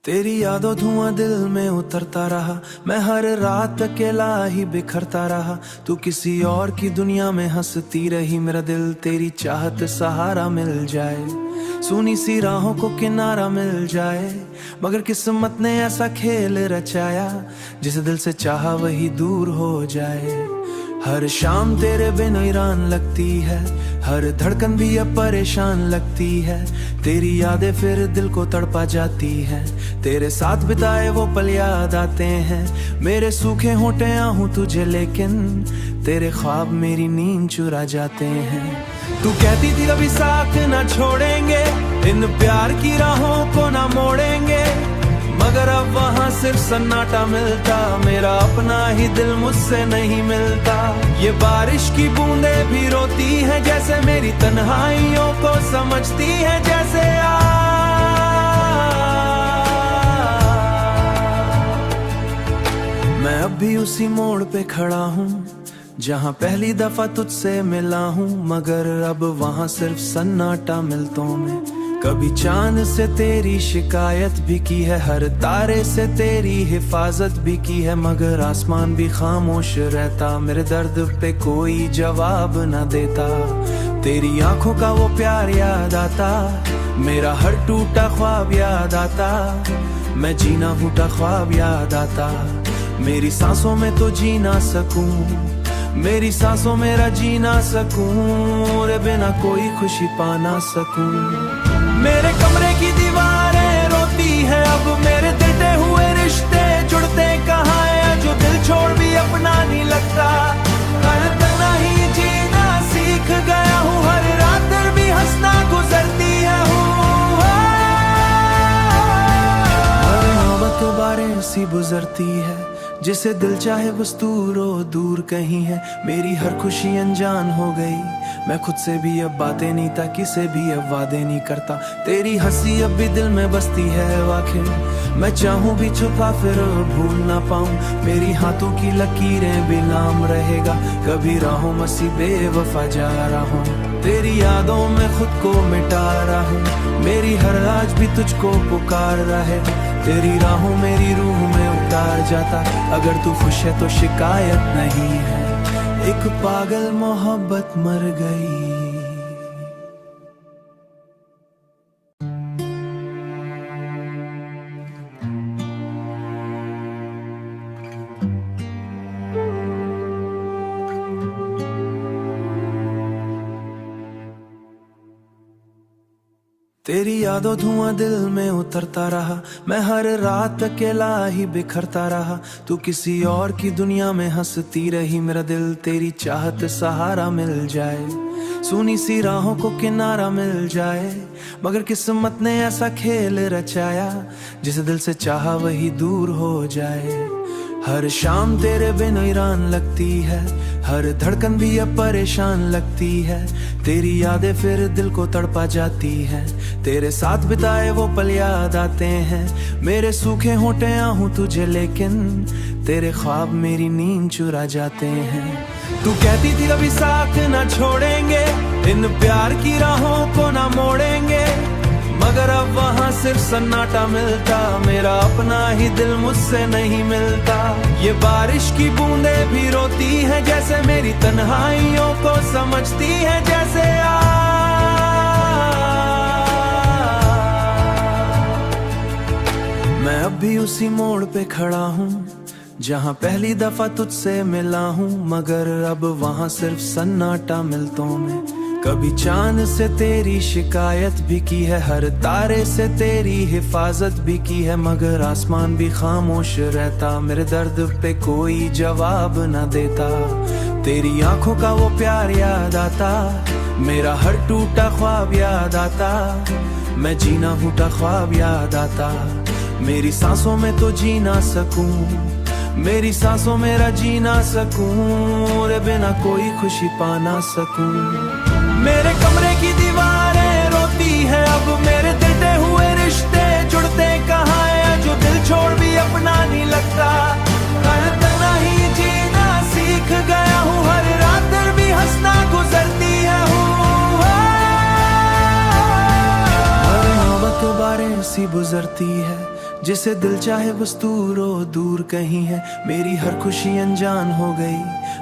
तेरी यादों धुआं दिल में उतरता रहा, मैं हर रात अकेला ही बिखरता रहा। तू किसी और की दुनिया में हंसती रही, मेरा दिल तेरी चाहत सहारा मिल जाए, सुनी सी राहों को किनारा मिल जाए। मगर किस्मत ने ऐसा खेल रचाया, जिस दिल से चाहा वही दूर हो जाए। हर शाम तेरे बिन ईरान लगती है, हर धड़कन भी अब परेशान लगती है। तेरी यादें फिर दिल को तड़पा जाती हैं, तेरे साथ बिताए वो पल याद आते हैं। मेरे सूखे होंठे आहूं तुझे, लेकिन तेरे ख्वाब मेरी नींद चुरा जाते हैं। तू कहती थी कभी साथ ना छोड़ेंगे, इन प्यार की राहों को ना मोड़ेंगे। मगर अब वहाँ सिर्फ सन्नाटा मिलता, मेरा अपना ही दिल मुझसे नहीं मिलता। ये बारिश की बूंदें भी रोती हैं, जैसे मेरी तन्हाइयों को समझती हैं। जैसे मैं अब भी उसी मोड़ पे खड़ा हूँ, जहाँ पहली दफा तुझसे मिला हूँ। मगर अब वहाँ सिर्फ सन्नाटा मिलतों में। कभी चांद से तेरी शिकायत भी की है, हर तारे से तेरी हिफाजत भी की है। मगर आसमान भी खामोश रहता, मेरे दर्द पे कोई जवाब न देता। तेरी आंखों का वो प्यार याद आता, मेरा हर टूटा ख्वाब याद आता। मैं जीना टूटा ख्वाब याद आता, मेरी सांसों में तो जी ना सकूं, मेरी सांसों मेरा जी ना सकूं। रे बिना कोई खुशी पा ना सकूं। मेरे कमरे की दीवारें रोती है, अब मेरे टूटे हुए रिश्ते जुड़ते कहाँ हैं। जो दिल छोड़ भी अपना नहीं लगता, तना ही जीना सीख गया हूँ। हर रात भी हंसना गुजरती है हर नौबत बारें सी गुजरती है, जिसे दिल चाहे बस दूर कहीं है। मेरी हर खुशी अनजान हो गई, मैं खुद से भी अब बातें नहीं था, किसे भी अब वादे नहीं करता। तेरी हंसी अब भी दिल में बसती है आखिर, मैं चाहूँ भी छुपा फिर भूल ना पाऊँ। मेरी हाथों की लकीरें भी नाम रहेगा, कभी राहों मसी बेवफा जा रहा हूँ। तेरी यादों में खुद को मिटा रहा हूँ, मेरी हर आज भी तुझको पुकार रहा है। तेरी राहों मेरी रूह में उतार जाता, अगर तू खुश है तो शिकायत नहीं है। एक पागल मोहब्बत मर गई। तेरी यादों धुआं दिल में उतरता रहा, मैं हर रात अकेला ही बिखरता रहा। तू किसी और की दुनिया में हंसती रही, मेरा दिल तेरी चाहत सहारा मिल जाए, सुनी सी राहों को किनारा मिल जाए। मगर किस्मत ने ऐसा खेल रचाया, जिस दिल से चाहा वही दूर हो जाए। हर शाम तेरे बिन ईरान लगती है, हर धड़कन भी अब परेशान लगती है। तेरी यादें फिर दिल को तड़पा जाती हैं, तेरे साथ बिताए वो पल याद आते हैं। मेरे सूखे होंठे आहूं तुझे, लेकिन तेरे ख्वाब मेरी नींद चुरा जाते हैं। तू कहती थी कभी साथ ना छोड़ेंगे, इन प्यार की राहों को ना मोड़ेंगे। मगर अब वहाँ सिर्फ सन्नाटा मिलता, मेरा अपना ही दिल मुझसे नहीं मिलता। ये बारिश की बूंदें भी रोती हैं, जैसे मेरी तन्हाइयों को समझती हैं। जैसे मैं अब भी उसी मोड़ पे खड़ा हूँ, जहाँ पहली दफा तुझसे मिला हूँ। मगर अब वहाँ सिर्फ सन्नाटा मिलतों में। कभी चांद से तेरी शिकायत भी की है, हर तारे से तेरी हिफाजत भी की है। मगर आसमान भी खामोश रहता, मेरे दर्द पे कोई जवाब न देता। तेरी आंखों का वो प्यार याद आता, मेरा हर टूटा ख्वाब याद आता। मैं जीना टूटा ख्वाब याद आता, मेरी सांसों में तो जी ना सकूं, मेरी सांसों मेरा जी ना सकूं। रे बिना कोई खुशी पा ना सकूं। मेरे कमरे की दीवारें रोती है, अब मेरे टूटे हुए रिश्ते जुड़ते कहाँ हैं। जो दिल छोड़ भी अपना नहीं लगता, तना ही जीना सीख गया हूँ। हर रात भी हंसना गुजरती है हर नौबत बारें सी गुजरती है, जिसे दिल चाहे बस दूर हो दूर कहीं है। मेरी हर खुशी अनजान हो गई,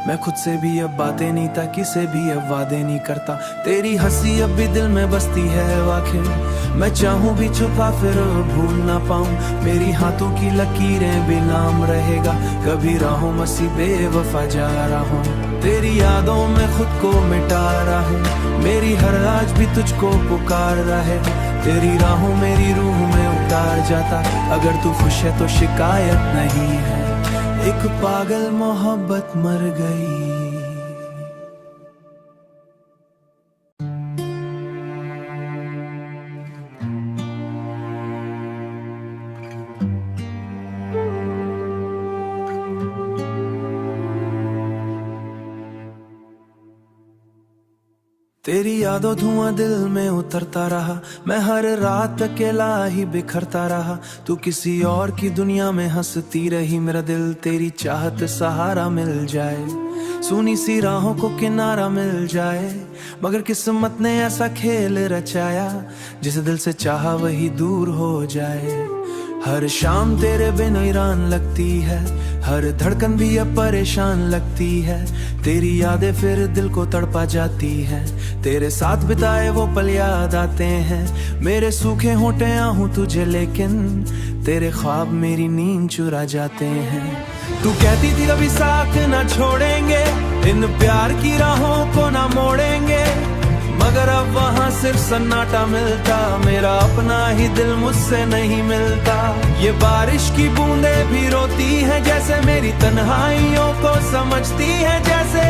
मैं खुद से भी अब बातें नहीं था, किसे भी अब वादे नहीं करता। तेरी हंसी अब भी दिल में बसती है आखिर, मैं चाहूं भी छुपा फिर भूल ना पाऊं। मेरी हाथों की लकीरें भी नाम रहेगा, कभी राहों में सी बेवफा जा रहा हूं। तेरी यादों में खुद को मिटा रहा हूं, मेरी हर आज भी तुझको पुकार रहा है। तेरी राहों मेरी रूह में उतार जाता, अगर तू खुश है तो शिकायत नहीं है। एक पागल मोहब्बत मर गई। तेरी यादों धुआं दिल में उतरता रहा, मैं हर रात अकेला ही बिखरता रहा। तू किसी और की दुनिया में हंसती रही, मेरा दिल तेरी चाहत सहारा मिल जाए। सुनी सी राहों को किनारा मिल जाए, मगर किस्मत ने ऐसा खेल रचाया, जिसे दिल से चाहा वही दूर हो जाए। हर शाम तेरे बिन ईरान लगती है, हर धड़कन भी अब परेशान लगती है। तेरी यादें फिर दिल को तड़पा जाती है, तेरे साथ बिताए वो पल याद आते हैं। मेरे सूखे होंठे आहूं तुझे, लेकिन तेरे ख्वाब मेरी नींद चुरा जाते हैं। तू कहती थी कभी साथ ना छोड़ेंगे, इन प्यार की राहों को ना मोड़ेंगे, मगर अब वहाँ सिर्फ सन्नाटा मिलता। मेरा अपना ही दिल मुझसे नहीं मिलता। ये बारिश की बूंदें भी रोती हैं, जैसे मेरी तन्हाइयों को समझती हैं। जैसे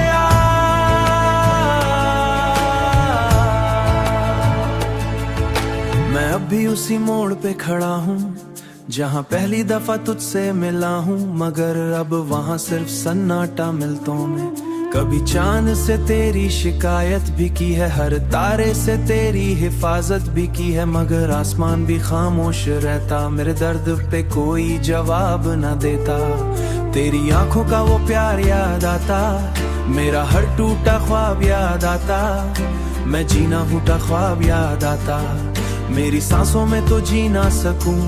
मैं अब भी उसी मोड़ पे खड़ा हूँ, जहाँ पहली दफा तुझसे मिला हूँ, मगर अब वहाँ सिर्फ सन्नाटा मिलतों में। कभी चांद से तेरी शिकायत भी की है, हर तारे से तेरी हिफाजत भी की है, मगर आसमान भी खामोश रहता। मेरे दर्द पे कोई जवाब न देता। तेरी आंखों का वो प्यार याद आता, मेरा हर टूटा ख्वाब याद आता। मैं जीना फूटा ख्वाब याद आता, मेरी सांसों में तो जी ना सकूं,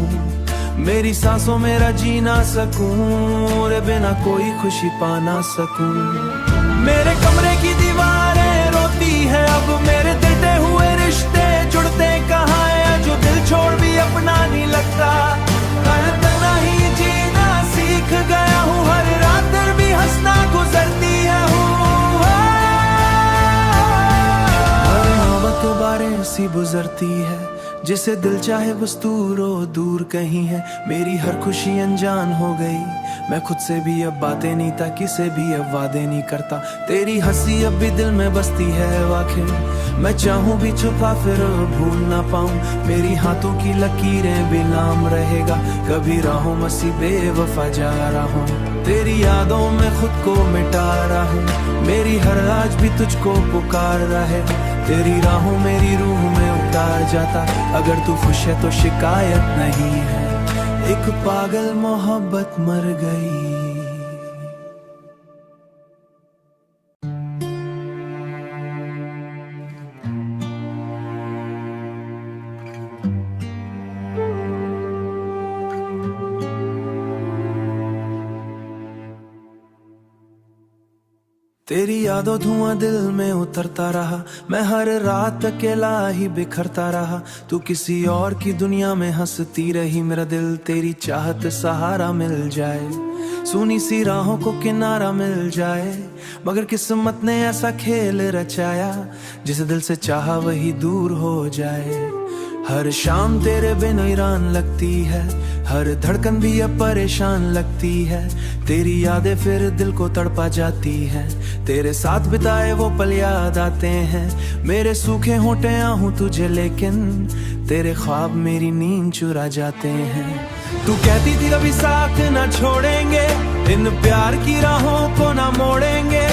मेरी सांसों मेरा जी ना सकूं, रे बिना कोई खुशी पा ना सकूं। मेरे कमरे की दीवारें रोती है अब, मेरे टूटे हुए रिश्ते जुड़ते कहाँ हैं, जो दिल छोड़ भी अपना नहीं लगता। तना ही जीना सीख गया हूँ, हर रात दर भी हंसना गुजरती है हर मोहब्बत बारें सी गुजरती है, जिसे दिल चाहे बस दूर हो दूर कहीं है। मेरी हर खुशी अनजान हो गई, मैं खुद से भी अब बातें नहीं था, किसे भी अब वादे नहीं करता। तेरी हंसी अब भी दिल में बसती है आखिर, मैं चाहूं भी छुपा फिर भूल ना पाऊं। मेरी हाथों की लकीरें भी नाम रहेगा, कभी राहों में सी बेवफा जा रहा हूं। तेरी यादों में खुद को मिटा रहा हूं, मेरी हर आज भी तुझको पुकार रहा है। तेरी राहों मेरी रूह में उतार जाता, अगर तू खुश है तो शिकायत नहीं है। एक पागल मोहब्बत मर गई। तेरी यादों धुआं दिल में उतरता रहा, मैं हर रात अकेला ही बिखरता रहा। तू किसी और की दुनिया में हंसती रही, मेरा दिल तेरी चाहत सहारा मिल जाए। सुनी सी राहों को किनारा मिल जाए, मगर किस्मत ने ऐसा खेल रचाया, जिसे दिल से चाहा वही दूर हो जाए। हर शाम तेरे बिन ईरान लगती है, हर धड़कन भी अब परेशान लगती है। तेरी यादें फिर दिल को तड़पा जाती है, तेरे साथ बिताए वो पल याद आते हैं। मेरे सूखे होंठे आहूं तुझे, लेकिन तेरे ख्वाब मेरी नींद चुरा जाते हैं। तू कहती थी कभी साथ ना छोड़ेंगे, इन प्यार की राहों को ना मोड़ेंगे,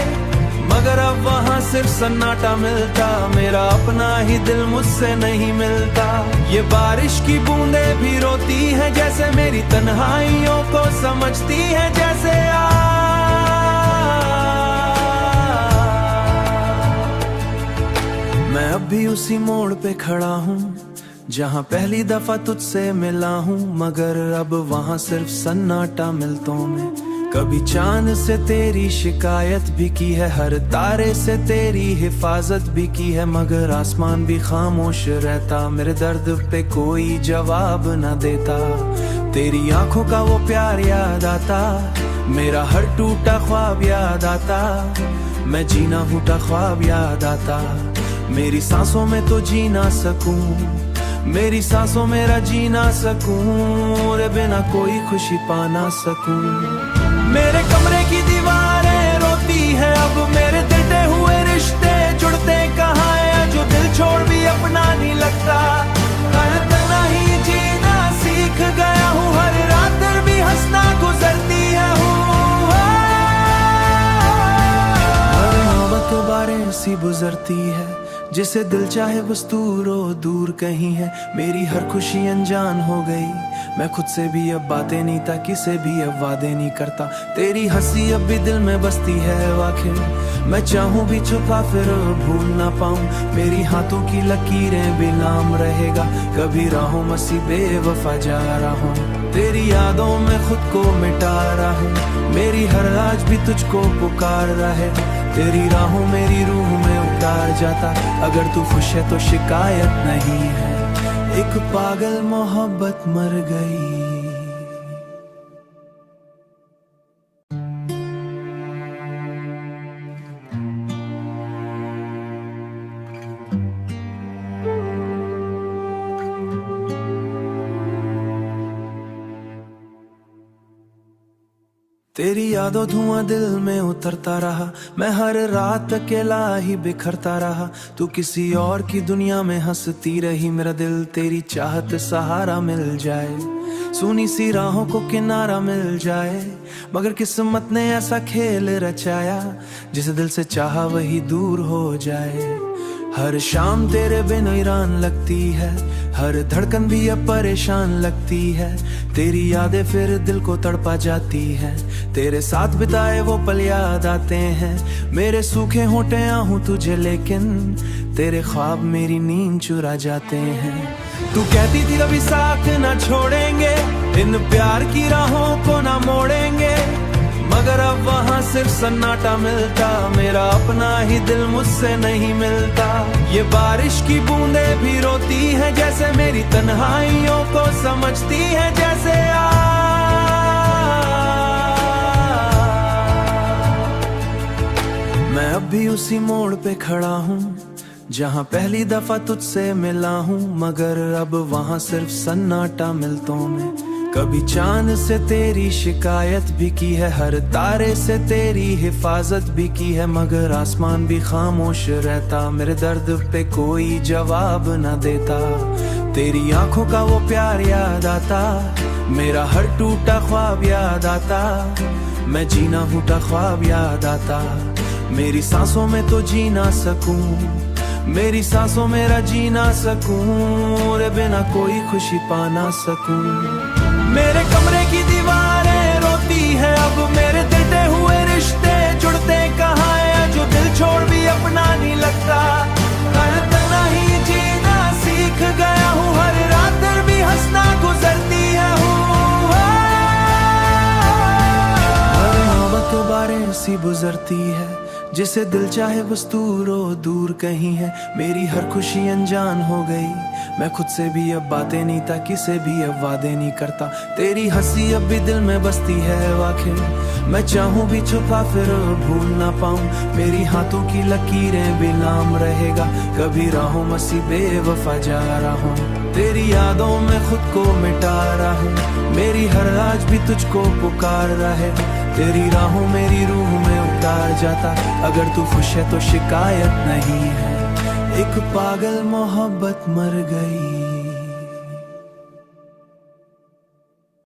मगर अब वहाँ सिर्फ सन्नाटा मिलता। मेरा अपना ही दिल मुझसे नहीं मिलता। ये बारिश की बूंदें भी रोती हैं, जैसे मेरी तन्हाइयों को समझती हैं। जैसे मैं अब भी उसी मोड़ पे खड़ा हूँ, जहाँ पहली दफा तुझसे मिला हूँ, मगर अब वहाँ सिर्फ सन्नाटा मिलतों में। कभी चांद से तेरी शिकायत भी की है, हर तारे से तेरी हिफाजत भी की है, मगर आसमान भी खामोश रहता, मेरे दर्द पे कोई जवाब न देता। तेरी आंखों का वो प्यार याद आता, मेरा हर टूटा ख्वाब याद आता, मैं जीना टूटा ख्वाब याद आता। मेरी सांसों में तो जी ना सकूं, मेरी सांसों मेरा जी ना सकूं, रे बिना कोई खुशी पा ना सकूं। मेरे कमरे की दीवारें रोती है अब, मेरे टूटे हुए रिश्ते जुड़ते कहाँ है, जो दिल छोड़ भी अपना नहीं लगता। इतना ही जीना सीख गया हूँ, हर रात भी हंसना गुजरती है हर मोहब्बत बारिश सी गुजरती है, जिसे दिल चाहे बस दूर कहीं है। मेरी हर खुशी अनजान हो गई, मैं खुद से भी अब बातें नहीं था, किसे भी अब वादे नहीं करता। तेरी हंसी अब भी दिल में बसती है आखिर, मैं चाहूँ भी छुपा फिर भूल ना पाऊं। मेरी हाथों की लकीरें भी नाम रहेगा, कभी राहों में सी बेवफा जा रहा हूँ। तेरी यादों में खुद को मिटा रहा हूँ, मेरी हर आज भी तुझको पुकार रहा है। तेरी राहों मेरी रूह में उतार जाता, अगर तू खुश है तो शिकायत नहीं है। एक पागल मोहब्बत मर गई। तेरी यादों धुआं दिल में उतरता रहा, मैं हर रात अकेला ही बिखरता रहा। तू किसी और की दुनिया में हंसती रही, मेरा दिल तेरी चाहत सहारा मिल जाए, सुनी सी राहों को किनारा मिल जाए। मगर किस्मत ने ऐसा खेल रचाया, जिसे दिल से चाहा वही दूर हो जाए। हर शाम तेरे बिन वीरान लगती है, हर धड़कन भी अब परेशान लगती है। तेरी यादें फिर दिल को तड़पा जाती है, तेरे साथ बिताए वो पल याद आते हैं। मेरे सूखे होंठे आहूं तुझे, लेकिन तेरे ख्वाब मेरी नींद चुरा जाते हैं। तू कहती थी कभी साथ ना छोड़ेंगे, इन प्यार की राहों को ना मोड़ेंगे, मगर अब वहाँ सिर्फ सन्नाटा मिलता, मेरा अपना ही दिल मुझसे नहीं मिलता। ये बारिश की बूंदें भी रोती है, जैसे मेरी तन्हाइयों को समझती है, जैसे मैं अब भी उसी मोड़ पे खड़ा हूँ, जहाँ पहली दफा तुझसे मिला हूँ, मगर अब वहाँ सिर्फ सन्नाटा मिलतों में। कभी चांद से तेरी शिकायत भी की है, हर तारे से तेरी हिफाजत भी की है, मगर आसमान भी खामोश रहता, मेरे दर्द पे कोई जवाब न देता। तेरी आंखों का वो प्यार याद आता, मेरा हर टूटा ख्वाब याद आता, मैं जीना टूटा ख्वाब याद आता। मेरी सांसों में तो जी ना सकूं, मेरी सांसों मेरा जी ना सकूं, रे बिना कोई खुशी पा ना सकूं। मेरे कमरे की दीवारें रोती है अब, मेरे टूटे हुए रिश्ते जुड़ते कहाँ है, जो दिल छोड़ भी अपना नहीं लगता। इतना ही जीना सीख गया हूँ, हर रात भी हंसना गुजरती है हर मोहब्बत बारिश सी गुजरती है, जिसे दिल चाहे बस दूर कहीं है। मेरी हर खुशी अनजान हो गई, मैं खुद से भी अब बातें नहीं था, किसे भी अब वादे नहीं करता। तेरी हंसी अब भी दिल में बसती है आखिर, मैं चाहूँ भी छुपा फिर भूल ना पाऊं। मेरी हाथों की लकीरें भी नाम रहेगा, कभी राहों में सी बेवफा जा रहा हूँ। तेरी यादों में खुद को मिटा रहा हूँ, मेरी हर आज भी तुझको पुकार रहा है। तेरी राहों मेरी रूह में उतार जाता, अगर तू खुश है तो शिकायत नहीं है। एक पागल मोहब्बत मर गई।